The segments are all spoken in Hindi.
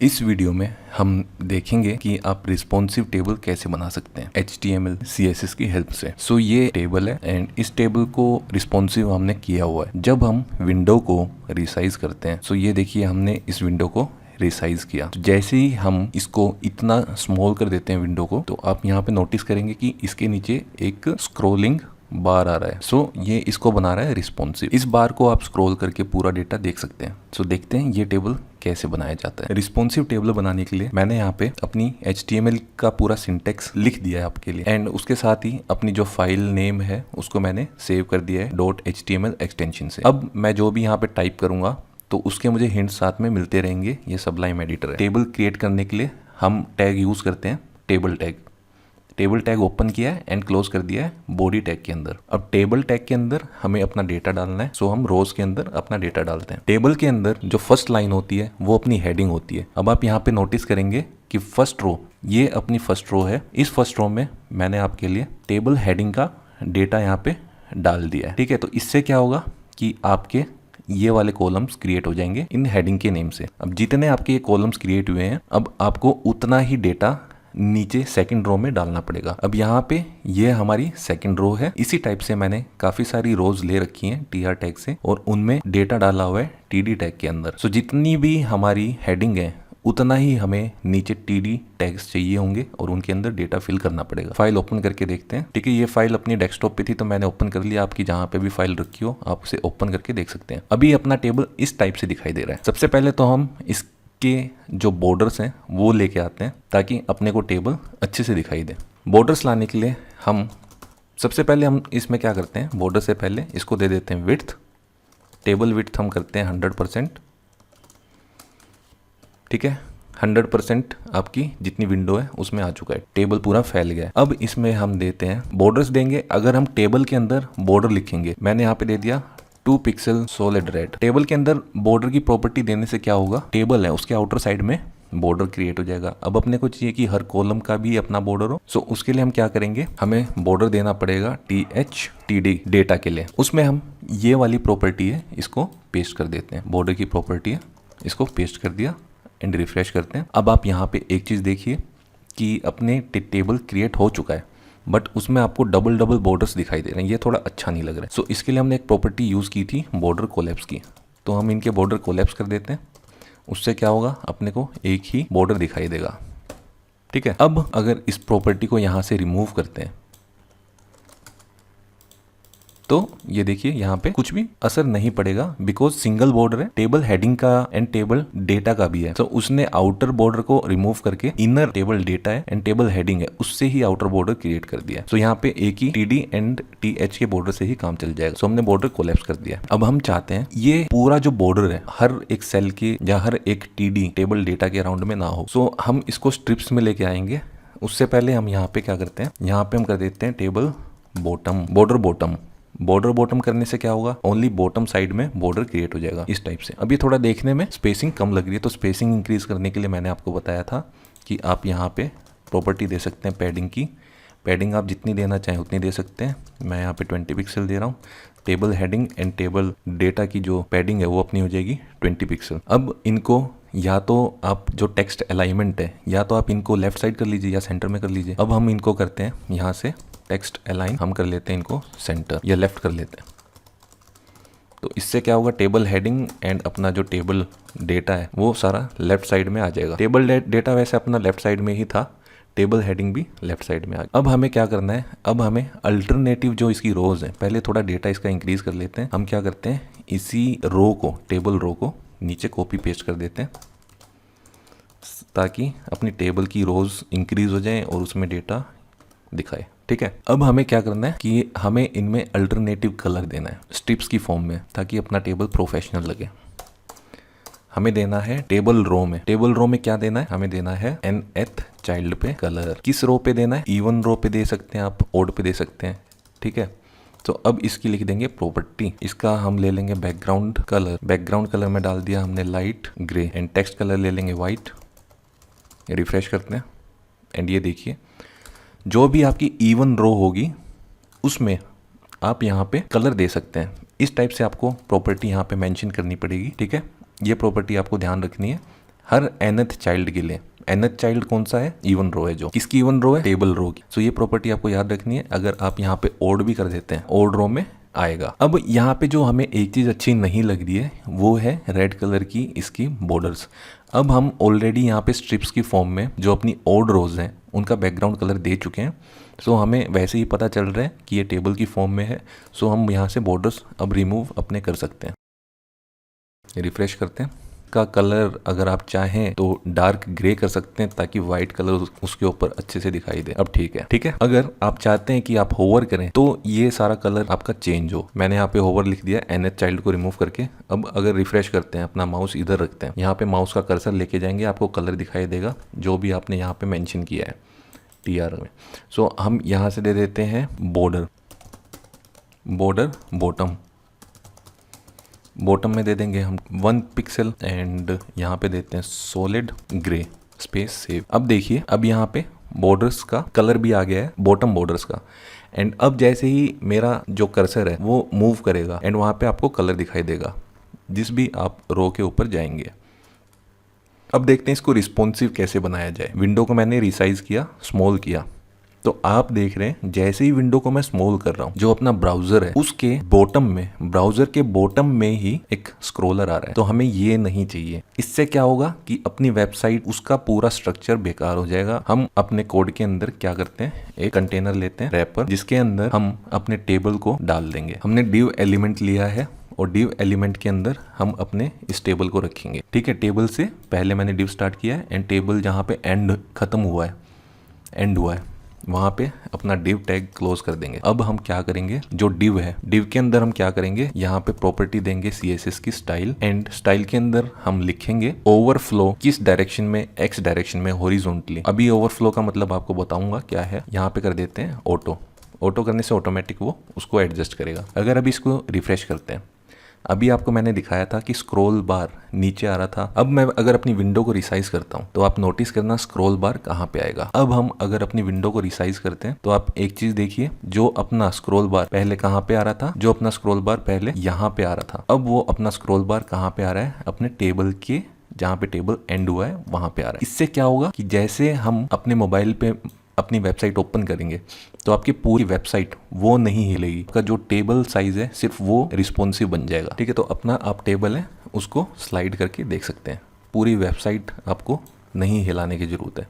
इस वीडियो में हम देखेंगे कि आप रिस्पॉन्सिव टेबल कैसे बना सकते हैं HTML CSS की हेल्प से। सो ये टेबल है एंड इस टेबल को रिस्पॉन्सिव हमने किया हुआ है। जब हम विंडो को रिसाइज करते हैं, सो ये देखिए हमने इस विंडो को रिसाइज किया। तो जैसे ही हम इसको इतना स्मॉल कर देते हैं विंडो को, तो आप यहाँ पे नोटिस करेंगे कि इसके नीचे एक स्क्रोलिंग बार आ रहा है। सो ये इसको बना रहा है रिस्पॉन्सिव। इस बार को आप स्क्रॉल करके पूरा डेटा देख सकते हैं। सो देखते हैं ये टेबल कैसे बनाया जाता है। रिस्पॉन्सिव टेबल बनाने के लिए मैंने यहाँ पे अपनी HTML का पूरा सिंटेक्स लिख दिया है आपके लिए एंड उसके साथ ही अपनी जो फाइल नेम है उसको मैंने सेव कर दिया है .html एक्सटेंशन से। अब मैं जो भी यहाँ पे टाइप करूंगा तो उसके मुझे हिंट साथ में मिलते रहेंगे। ये सबलाइम एडिटर है। टेबल क्रिएट करने के लिए हम टैग यूज करते हैं, table tag. Table tag open किया है एंड क्लोज कर दिया है बॉडी टैग के अंदर। अब टेबल टैग के अंदर हमें अपना डेटा डालना है, सो हम रोज के अंदर अपना डेटा डालते हैं। टेबल के अंदर जो फर्स्ट लाइन होती है वो अपनी हेडिंग होती है। अब आप यहाँ पे नोटिस करेंगे कि फर्स्ट रो, ये अपनी फर्स्ट रो है। इस फर्स्ट रो में मैंने आपके लिए टेबल हेडिंग का डेटा यहाँ पे डाल दिया है। ठीक है, तो इससे क्या होगा कि आपके ये वाले कॉलम्स क्रिएट हो जाएंगे इन हेडिंग के नेम से। अब जितने आपके ये कॉलम्स क्रिएट हुए हैं, अब आपको उतना ही डेटा नीचे सेकंड रो में डालना पड़ेगा। अब यहाँ पे ये हमारी सेकंड रो है। इसी टाइप से मैंने काफी सारी रोज ले रखी हैं TR टैग से और उनमें डेटा डाला हुआ है TD टैग के अंदर। सो जितनी भी हमारी हेडिंग है उतना ही हमें नीचे TD टैग्स चाहिए होंगे और उनके अंदर डेटा फिल करना पड़ेगा। फाइल ओपन करके देखते हैं। ठीक है, ये फाइल अपनी डेस्कटॉप पे थी तो मैंने ओपन कर लिया। आपकी जहाँ पे भी फाइल रखी हो आप उसे ओपन करके देख सकते हैं। अभी अपना टेबल इस टाइप से दिखाई दे रहा है। सबसे पहले तो हम इस के जो बॉर्डर्स हैं वो लेके आते हैं ताकि अपने को टेबल अच्छे से दिखाई दे। बॉर्डर्स लाने के लिए हम सबसे पहले हम इसमें क्या करते हैं, बॉर्डर से पहले इसको दे देते हैं विड्थ। टेबल विड्थ हम करते हैं 100%। ठीक है, 100% आपकी जितनी विंडो है उसमें आ चुका है। टेबल पूरा फैल गया है। अब इसमें हम देते हैं बॉर्डर्स देंगे। अगर हम टेबल के अंदर बॉर्डर लिखेंगे, मैंने यहाँ पे दे दिया 2 पिक्सल सॉलिड रेड। टेबल के अंदर बॉर्डर की प्रॉपर्टी देने से क्या होगा, टेबल है उसके आउटर साइड में बॉर्डर क्रिएट हो जाएगा। अब अपने को चाहिए कि हर कॉलम का भी अपना बॉर्डर हो। सो उसके लिए हम क्या करेंगे, हमें बॉर्डर देना पड़ेगा THTD डेटा के लिए। उसमें हम ये वाली प्रॉपर्टी है इसको पेस्ट कर देते हैं। बॉर्डर की प्रॉपर्टी है, इसको पेस्ट कर दिया एंड रिफ्रेश करते हैं। अब आप यहाँ पे एक चीज देखिए कि अपने टेबल क्रिएट हो चुका है बट उसमें आपको डबल बॉर्डर्स दिखाई दे रहे हैं। ये थोड़ा अच्छा नहीं लग रहा है। सो इसके लिए हमने एक प्रॉपर्टी यूज़ की थी बॉर्डर कोलैप्स की। तो हम इनके बॉर्डर कोलैप्स कर देते हैं। उससे क्या होगा, अपने को एक ही बॉर्डर दिखाई देगा। ठीक है, अब अगर इस प्रॉपर्टी को यहाँ से रिमूव करते हैं तो ये देखिए यहाँ पे कुछ भी असर नहीं पड़ेगा बिकॉज सिंगल बॉर्डर है। टेबल हेडिंग का एंड टेबल डेटा का भी है। तो उसने आउटर बॉर्डर को रिमूव करके इनर टेबल डेटा है एंड टेबल हेडिंग है उससे ही आउटर बॉर्डर क्रिएट कर दिया। तो यहाँ पे एक ही TD एंड TH के बॉर्डर से ही काम चल जाएगा। सो हमने बॉर्डर कोलैप्स कर दिया। अब हम चाहते हैं ये पूरा जो बॉर्डर है हर एक सेल के या हर एक TD टेबल डेटा के अराउंड में ना हो। सो हम इसको स्ट्रिप्स में लेके आएंगे। उससे पहले हम यहाँ पे क्या करते हैं, यहाँ पे हम कर देते हैं table bottom, border bottom. Border bottom करने से क्या होगा, ओनली बॉटम साइड में बॉर्डर क्रिएट हो जाएगा इस टाइप से। अभी थोड़ा देखने में स्पेसिंग कम लग रही है तो स्पेसिंग इंक्रीज करने के लिए मैंने आपको बताया था कि आप यहाँ पे प्रॉपर्टी दे सकते हैं पैडिंग की। पैडिंग आप जितनी देना चाहें उतनी दे सकते हैं। मैं यहाँ पे 20 पिक्सल दे रहा हूँ। Table heading and table data की जो पैडिंग है वो अपनी हो जाएगी 20 पिक्सल। अब इनको या तो आप जो टेक्स्ट अलाइनमेंट है या तो आप इनको लेफ्ट साइड कर लीजिए या सेंटर में कर लीजिए। अब हम इनको करते हैं यहाँ से टेक्स्ट अलाइन, हम कर लेते हैं इनको सेंटर या लेफ्ट कर लेते हैं। तो इससे क्या होगा, टेबल हेडिंग एंड अपना जो टेबल डेटा है वो सारा लेफ्ट साइड में आ जाएगा। टेबल डेटा वैसे अपना लेफ्ट साइड में ही था, टेबल हेडिंग भी लेफ्ट साइड में आ गया। अब हमें क्या करना है, अब हमें अल्टरनेटिव जो इसकी रोज है, पहले थोड़ा डेटा इसका इंक्रीज कर लेते हैं। हम क्या करते हैं, इसी रो को, टेबल रो को नीचे कॉपी पेस्ट कर देते हैं ताकि अपनी टेबल की रोज इंक्रीज हो जाए और उसमें डेटा दिखाए। ठीक है, अब हमें क्या करना है कि हमें इनमें अल्टरनेटिव कलर देना है स्ट्रिप्स की फॉर्म में ताकि अपना टेबल प्रोफेशनल लगे। हमें देना है टेबल रो में, टेबल रो में क्या देना है, हमें देना है nth चाइल्ड पे कलर। किस रो पे देना है, इवन रो पे दे सकते हैं आप, ओड पे दे सकते हैं। ठीक है, तो अब इसकी लिख देंगे प्रॉपर्टी। इसका हम ले लेंगे बैकग्राउंड कलर। बैकग्राउंड कलर में डाल दिया हमने light grey and text colour ले लेंगे व्हाइट। रिफ्रेश करते हैं एंड ये देखिए जो भी आपकी इवन रो होगी उसमें आप यहाँ पे कलर दे सकते हैं। इस टाइप से आपको प्रॉपर्टी यहाँ पे मेंशन करनी पड़ेगी। ठीक है, ये प्रॉपर्टी आपको ध्यान रखनी है। हर nth चाइल्ड के लिए, nth चाइल्ड कौन सा है, इवन रो है, जो किसकी इवन रो है, टेबल रो की। सो ये प्रॉपर्टी आपको याद रखनी है। अगर आप यहाँ पे ओड भी कर देते हैं, ओड रो में आएगा। अब यहाँ पे जो हमें एक चीज़ अच्छी नहीं लग रही है वो है रेड कलर की इसकी बॉर्डर्स। अब हम ऑलरेडी यहाँ पे स्ट्रिप्स की फॉर्म में जो अपनी ओड रोज हैं उनका बैकग्राउंड कलर दे चुके हैं। सो हमें वैसे ही पता चल रहा है कि ये टेबल की फॉर्म में है। सो हम यहाँ से बॉर्डर्स अब रिमूव अपने कर सकते हैं। रिफ्रेश करते हैं। का कलर अगर आप चाहें तो डार्क ग्रे कर सकते हैं ताकि वाइट कलर उसके ऊपर अच्छे से दिखाई दे। अब ठीक है। अगर आप चाहते हैं कि आप होवर करें तो ये सारा कलर आपका चेंज हो। मैंने यहाँ पे होवर लिख दिया nth चाइल्ड को रिमूव करके। अब अगर रिफ्रेश करते हैं, अपना माउस इधर रखते हैं, यहाँ पे माउस का कर्सर लेके जाएंगे, आपको कलर दिखाई देगा जो भी आपने यहाँ पे मेंशन किया है TR में। सो हम यहाँ से दे देते हैं बॉर्डर बॉटम में दे देंगे हम 1 पिक्सल एंड यहाँ पे देते हैं सॉलिड ग्रे स्पेस सेव। अब देखिए, अब यहाँ पे बॉर्डर्स का कलर भी आ गया है, बॉटम बॉर्डर्स का। एंड अब जैसे ही मेरा जो कर्सर है वो मूव करेगा एंड वहाँ पे आपको कलर दिखाई देगा जिस भी आप रो के ऊपर जाएंगे। अब देखते हैं इसको रिस्पॉन्सिव कैसे बनाया जाए। विंडो को मैंने रिसाइज किया, स्मॉल किया, तो आप देख रहे हैं जैसे ही विंडो को मैं स्मॉल कर रहा हूँ, जो अपना ब्राउजर है उसके बॉटम में, ब्राउजर के बॉटम में ही एक स्क्रॉलर आ रहा है। तो हमें ये नहीं चाहिए। इससे क्या होगा कि अपनी वेबसाइट, उसका पूरा स्ट्रक्चर बेकार हो जाएगा। हम अपने कोड के अंदर क्या करते हैं, एक कंटेनर लेते हैं, रैपर, जिसके अंदर हम अपने टेबल को डाल देंगे। हमने div एलिमेंट लिया है और div एलिमेंट के अंदर हम अपने इस टेबल को रखेंगे। ठीक है, टेबल से पहले मैंने div स्टार्ट किया है एंड टेबल जहाँ पे एंड खत्म हुआ है, एंड हुआ है, वहाँ पे अपना div टैग क्लोज कर देंगे। अब हम क्या करेंगे, जो div है, div के अंदर हम क्या करेंगे, यहाँ पे प्रॉपर्टी देंगे CSS की स्टाइल, एंड स्टाइल के अंदर हम लिखेंगे ओवरफ्लो किस डायरेक्शन में, x डायरेक्शन में हॉरिजॉन्टली। अभी ओवरफ्लो का मतलब आपको बताऊंगा क्या है। यहाँ पे कर देते हैं ऑटो करने से ऑटोमेटिक वो उसको एडजस्ट करेगा। अगर अभी इसको रिफ्रेश करते हैं, अभी आपको मैंने दिखाया था कि स्क्रॉल बार नीचे आ रहा था। अब मैं अगर अपनी विंडो को रिसाइज करता हूं तो आप नोटिस करना स्क्रॉल बार कहाँ पे आएगा। अब हम अगर अपनी विंडो को रिसाइज करते हैं तो आप एक चीज देखिए, जो अपना स्क्रॉल बार पहले कहाँ पे आ रहा था, जो अपना स्क्रॉल बार पहले यहाँ पे आ रहा था, अब वो अपना स्क्रॉल बार कहाँ पे आ रहा है, अपने टेबल के जहाँ पे टेबल एंड हुआ है वहां पे आ रहा है। इससे क्या होगा कि जैसे हम अपने मोबाइल पे अपनी वेबसाइट ओपन करेंगे तो आपकी पूरी वेबसाइट वो नहीं हिलेगी। आपका जो टेबल साइज है सिर्फ वो रिस्पॉन्सिव बन जाएगा। ठीक है, तो अपना आप टेबल है उसको स्लाइड करके देख सकते हैं, पूरी वेबसाइट आपको नहीं हिलाने की ज़रूरत है।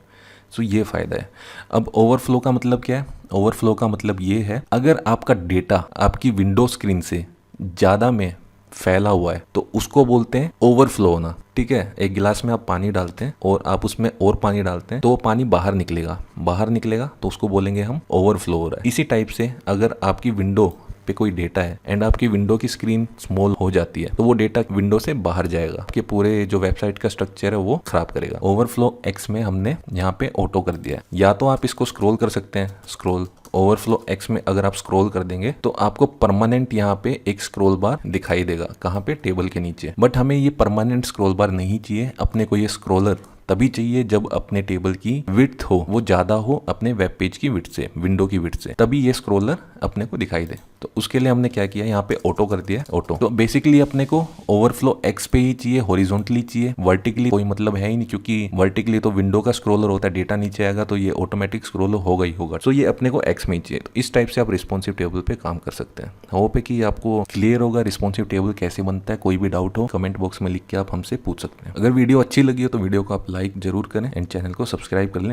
सो ये फ़ायदा है। अब ओवरफ्लो का मतलब क्या है, ओवरफ्लो का मतलब ये है अगर आपका डेटा आपकी विंडो स्क्रीन से ज़्यादा में फैला हुआ है तो उसको बोलते हैं ओवरफ्लो होना। ठीक है, एक गिलास में आप पानी डालते हैं और आप उसमें और पानी डालते हैं तो पानी बाहर निकलेगा तो उसको बोलेंगे हम ओवरफ्लो हो रहा है। इसी टाइप से अगर आपकी विंडो पे कोई डेटा है एंड आपकी विंडो की स्क्रीन स्मॉल हो जाती है तो वो डेटा विंडो से बाहर जाएगा, आपके पूरे जो वेबसाइट का स्ट्रक्चर है वो खराब करेगा। ओवरफ्लो एक्स में हमने यहाँ पे ऑटो कर दिया है। या तो आप इसको स्क्रॉल कर सकते हैं, स्क्रॉल ओवरफ्लो एक्स में अगर आप स्क्रॉल कर देंगे तो आपको परमानेंट यहाँ पे एक स्क्रॉल बार दिखाई देगा, कहाँ पे, टेबल के नीचे। बट हमें ये परमानेंट स्क्रॉल बार नहीं चाहिए, अपने को ये स्क्रॉलर तभी चाहिए जब अपने टेबल की विड्थ हो वो ज्यादा हो अपने वेब पेज की विड्थ से, विंडो की विड्थ से, तभी ये स्क्रॉलर अपने को दिखाई दे। तो उसके लिए हमने क्या किया, यहाँ पे ऑटो कर दिया, ऑटो। तो बेसिकली अपने को ओवरफ्लो एक्स पे ही चाहिए, हॉरिजॉन्टली चाहिए, वर्टिकली कोई मतलब है ही नहीं, क्योंकि वर्टिकली तो विंडो का स्क्रॉलर होता है, डेटा नीचे आएगा तो ये ऑटोमेटिक स्क्रॉलर होगा ही होगा। तो ये अपने को एक्स में ही चाहिए। तो इस टाइप से आप रिस्पॉन्सिव टेबल पे काम कर सकते हैं। होप है कि आपको क्लियर होगा रिस्पॉन्सिव टेबल कैसे बनता है। कोई भी डाउट हो कमेंट बॉक्स में लिख के आप हमसे पूछ सकते हैं। अगर वीडियो अच्छी लगी हो तो वीडियो को आप लाइक जरूर करें एंड चैनल को सब्सक्राइब कर लें।